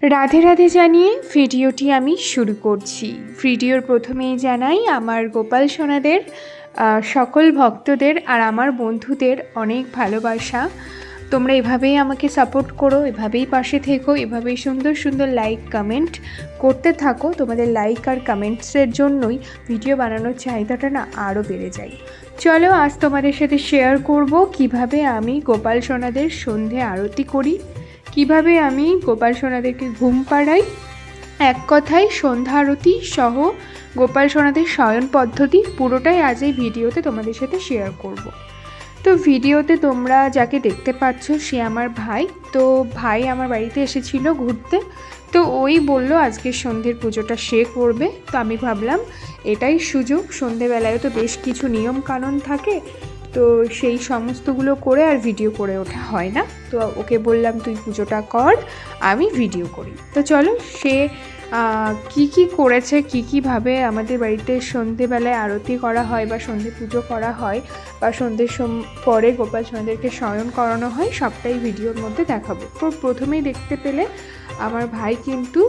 রাধে রাধে জানিয়ে ভিডিওটি আমি শুরু করছি। ভিডিওর প্রথমেই জানাই আমার গোপাল সোনাদের সকল ভক্তদের আর আমার বন্ধুদের অনেক ভালোবাসা। তোমরা এভাবেই আমাকে সাপোর্ট করো, এভাবেই পাশে থেকো, এভাবেই সুন্দর সুন্দর লাইক কমেন্ট করতে থাকো। তোমাদের লাইক আর কমেন্টসের জন্যই ভিডিও বানানোর চাহিদাটা না আরও বেড়ে যায়। চলো আজ তোমাদের সাথে শেয়ার করব কিভাবে আমি গোপাল সোনাদের সন্ধে আরতি করি, কিভাবে আমি গোপাল সোনাদেরকে ঘুম পাড়াই, এক কথায় সন্ধ্যা আরতি সহ গোপাল সোনাদের শয়ন পদ্ধতি পুরোটাই আজ এই ভিডিওতে তোমাদের সাথে শেয়ার করব। তো ভিডিওতে তোমরা যাকে দেখতে পাচ্ছ সে আমার ভাই। তো ভাই আমার বাড়িতে এসেছিল ঘুরতে, তো ওই বলল আজকে সন্ধ্যের পুজোটা সে করবে। তো আমি ভাবলাম এটাই সুযোগ, সন্ধেবেলায় তো বেশ কিছু নিয়ম কানুন থাকে, তো সেই সমস্তগুলো করে আর ভিডিও করে ওঠা হয় না। তো ওকে বললাম তুই পুজোটা কর, আমি ভিডিও করি। তো চলো সে কি করেছে, কীভাবে আমাদের বাড়িতে সন্ধেবেলায় আরতি করা হয় বা সন্ধে পুজো করা হয় বা সন্ধ্যের পরে গোপাল সোনাদেরকে শয়ন করানো হয়, সবটাই ভিডিওর মধ্যে দেখাবো। তো প্রথমেই দেখতে পেলে আমার ভাই কিন্তু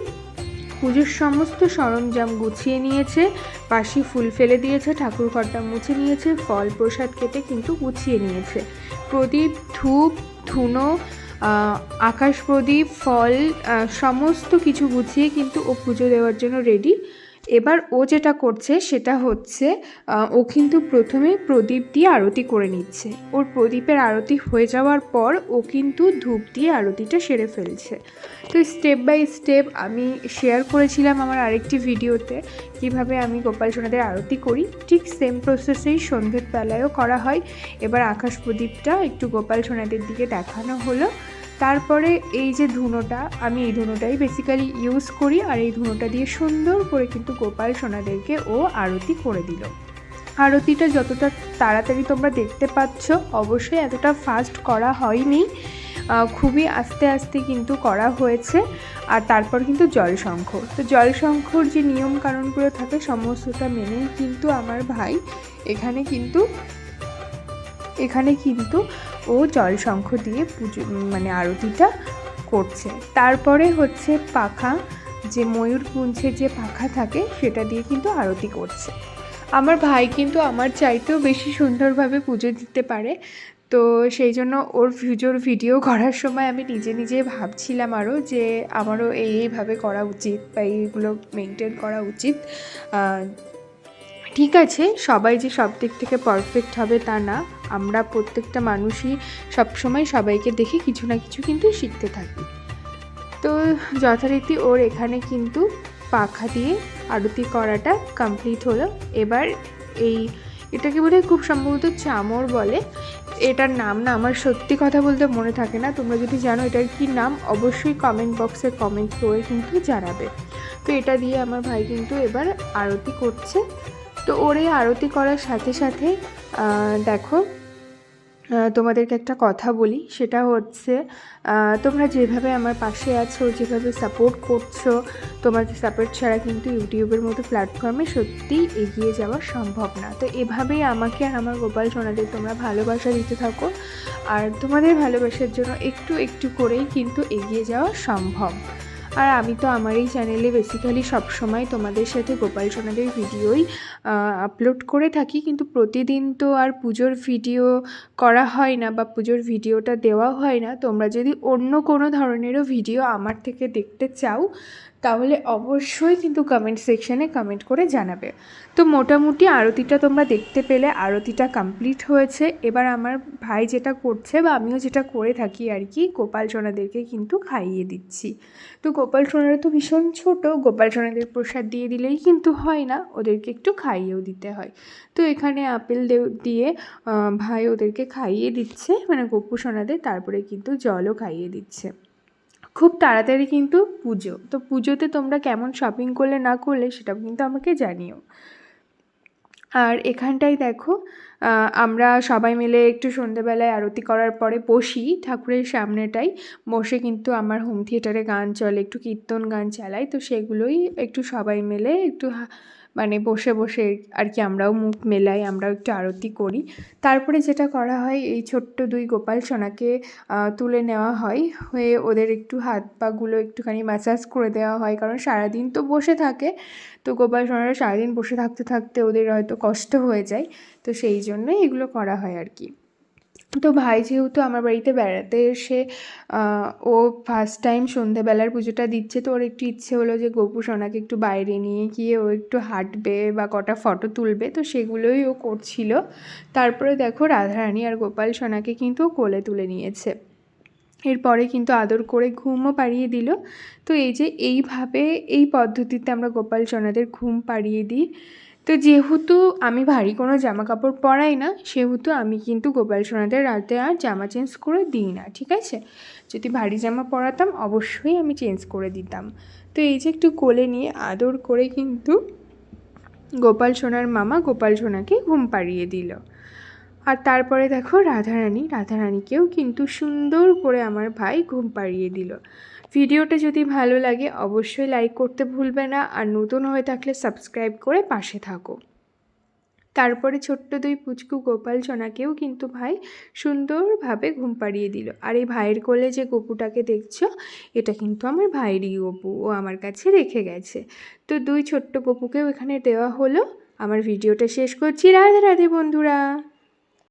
পুজোর সমস্ত সরঞ্জাম গুছিয়ে নিয়েছে, বাসি ফুল ফেলে দিয়েছে, ঠাকুর ঘরটা মুছে নিয়েছে, ফল প্রসাদ কেটে কিন্তু গুছিয়ে নিয়েছে। প্রদীপ, ধূপ, ধুনো, আকাশ প্রদীপ, ফল সমস্ত কিছু গুছিয়ে কিন্তু ও পুজো দেওয়ার জন্য রেডি। এবার ও যেটা করছে সেটা হচ্ছে ও কিন্তু প্রথমে প্রদীপ দিয়ে আরতি করে নিচ্ছে। ওর প্রদীপের আরতি হয়ে যাওয়ার পর ও কিন্তু ধূপ দিয়ে আরতিটা সেরে ফেলছে। তো স্টেপ বাই স্টেপ আমি শেয়ার করেছিলাম আমার আরেকটি ভিডিওতে কিভাবে আমি গোপাল সোনাদের আরতি করি, ঠিক সেম প্রসেসেই সন্ধ্যের বেলায়ও করা হয়। এবার আকাশ প্রদীপটা একটু গোপাল সোনাদের দিকে দেখানো হলো। তারপরে এই যে ধুনোটা, আমি এই ধুনোটাই বেসিক্যালি ইউজ করি, আর এই ধুনোটা দিয়ে সুন্দর করে কিন্তু গোপাল সোনাদেরকে ও আরতি করে দিল। আরতিটা যতটা তাড়াতাড়ি তোমরা দেখতে পাচ্ছ, অবশ্যই এতটা ফাস্ট করা হয়নি, খুবই আস্তে আস্তে কিন্তু করা হয়েছে। আর তারপর কিন্তু জলশঙ্খ, তো জলশঙ্খর যে নিয়ম কানুনগুলো থাকে সমস্তটা মেনেই কিন্তু আমার ভাই এখানে কিন্তু ও জলশঙ্খ দিয়ে পুজো আরতিটা করছে। তারপরে হচ্ছে পাখা, যে ময়ূরপুঞ্জের যে পাখা থাকে সেটা দিয়ে কিন্তু আরতি করছে। আমার ভাই কিন্তু আমার চাইতেও বেশি সুন্দরভাবে পুজো দিতে পারে, তো সেই জন্য ওর পুজোর ভিডিও করার সময় আমি নিজে ভাবছিলাম আরও যে আমারও এইভাবে করা উচিত বা এইগুলো মেনটেন করা উচিত। ঠিক আছে, সবাই যে সব দিক থেকে পারফেক্ট হবে তা না, আমরা প্রত্যেকটা মানুষই সবসময় সবাইকে দেখে কিছু না কিছু কিন্তু শিখতে থাকি। তো যথারীতি ওর এখানে কিন্তু পাখা দিয়ে আরতি করাটা কমপ্লিট হলো। এবার এটাকে বোধহয় খুব সম্ভবত চামর বলে, এটার নাম না আমার সত্যি কথা বলতে মনে থাকে না। তোমরা যদি জানো এটার কি নাম অবশ্যই কমেন্ট বক্সে কমেন্ট করে কিন্তু জানাবে। তো এটা দিয়ে আমার ভাই কিন্তু এবার আরতি করছে। তো ওর এই আরতি করার সাথে সাথে দেখো তোমাদেরকে একটা কথা বলি, সেটা হচ্ছে তোমরা যেভাবে আমার পাশে আছো, যেভাবে সাপোর্ট করছো, তোমাদের সাপোর্ট ছাড়া কিন্তু ইউটিউবের মতো প্ল্যাটফর্মে সত্যিই এগিয়ে যাওয়া সম্ভব না। তো এভাবেই আমাকে আর আমার গোপাল সোনাদের তোমরা ভালোবাসা দিতে থাকো, আর তোমাদের ভালোবাসার জন্য একটু একটু করেই কিন্তু এগিয়ে যাওয়া সম্ভব। আর আমি তো আমার এই চ্যানেলে বেসিক্যালি সবসময় তোমাদের সাথে গোপাল সোনাদের ভিডিওই আপলোড করে থাকি, কিন্তু প্রতিদিন তো আর পুজোর ভিডিও করা হয় না বা পুজোর ভিডিওটা দেওয়া হয় না। তোমরা যদি অন্য কোনো ধরনেরও ভিডিও আমার থেকে দেখতে চাও তাহলে অবশ্যই কিন্তু কমেন্ট সেকশানে কমেন্ট করে জানাবে। তো মোটামুটি আরতিটা তোমরা দেখতে পেলে, আরতিটা কমপ্লিট হয়েছে। এবার আমার ভাই যেটা করছে বা আমিও যেটা করে থাকি আর কি, গোপাল সোনাদেরকে কিন্তু খাইয়ে দিচ্ছি। তো গোপাল সোনারা তো ভীষণ ছোট, গোপাল সোনাদের প্রসাদ দিয়ে দিলেই কিন্তু হয় না, ওদেরকে একটু খাইয়েও দিতে হয়। তো এখানে আপেল দিয়ে ভাই ওদেরকে খাইয়ে দিচ্ছে, গোপু সোনাদের, তারপরে কিন্তু জলও খাইয়ে দিচ্ছে। খুব তাড়াতাড়ি কিন্তু পুজো, তো পুজোতে তোমরা কেমন শপিং করলে না করলে সেটাও কিন্তু আমাকে জানিও। আর এখানটায় দেখো আমরা সবাই মিলে একটু সন্ধ্যেবেলায় আরতি করার পরে বসি ঠাকুরের সামনেটাই বসে, কিন্তু আমার হোম থিয়েটারে গান চলে, একটু কীর্তন গান চালাই, তো সেগুলোই একটু সবাই মিলে একটু মানে বসে বসে আর কি আমরাও মুখ মেলাই, আমরাও একটু আরতি করি। তারপরে যেটা করা হয়, এই ছোট্ট 2 গোপাল সোনাকে তুলে নেওয়া হয়, হয়ে ওদের একটু হাত পাগুলো একটুখানি ম্যাসাজ করে দেওয়া হয়, কারণ সারাদিন তো বসে থাকে। তো গোপাল সোনারা সারাদিন বসে থাকতে থাকতে ওদের হয়তো কষ্ট হয়ে যায়, তো সেই জন্যই এগুলো করা হয় আর কি। তো ভাই যেহেতু আমার বাড়িতে বেড়াতে এসে ও ফার্স্ট টাইম সন্ধেবেলার পুজোটা দিচ্ছে, তো ওর একটু ইচ্ছে হলো যে গোপু সোনাকে একটু বাইরে নিয়ে গিয়ে ও একটু হাঁটবে বা কটা ফটো তুলবে, তো সেগুলোই ও করছিল। তারপরে দেখো রাধারানী আর গোপাল সোনাকে কিন্তু কোলে তুলে নিয়েছে, এরপরে কিন্তু আদর করে ঘুমও পাড়িয়ে দিল। তো এই যে এইভাবে এই পদ্ধতিতে আমরা গোপাল সোনাদের ঘুম পাড়িয়ে দিই। তো যেহেতু আমি ভারী কোনো জামা কাপড় পরাই না, সেহেতু আমি কিন্তু গোপাল সোনাদের রাতে আর জামা চেঞ্জ করে দিই না, ঠিক আছে? যদি ভারী জামা পরাতাম অবশ্যই আমি চেঞ্জ করে দিতাম। তো এই যে একটু কোলে নিয়ে আদর করে কিন্তু গোপাল সোনার মামা গোপাল সোনাকে ঘুম পাড়িয়ে দিল। আর তারপরে দেখো রাধারানীকেও কিন্তু সুন্দর করে আমার ভাই ঘুম পাড়িয়ে দিল। ভিডিওটা যদি ভালো লাগে অবশ্যই লাইক করতে ভুলবে না, আর নতুন হয়ে থাকলে সাবস্ক্রাইব করে পাশে থাকো। তারপরে ছোট্ট 2 পুচকু গোপাল সোনাকেও কিন্তু ভাই সুন্দরভাবে ঘুম পাড়িয়ে দিল। আর এই ভাইয়ের কোলে যে গপুটাকে দেখছো, এটা কিন্তু আমার ভাইয়েরই গপু, ও আমার কাছে রেখে গেছে। তো 2 ছোট্ট গপুকেও এখানে দেওয়া হলো। আমার ভিডিওটা শেষ করছি। রাধে রাধে বন্ধুরা।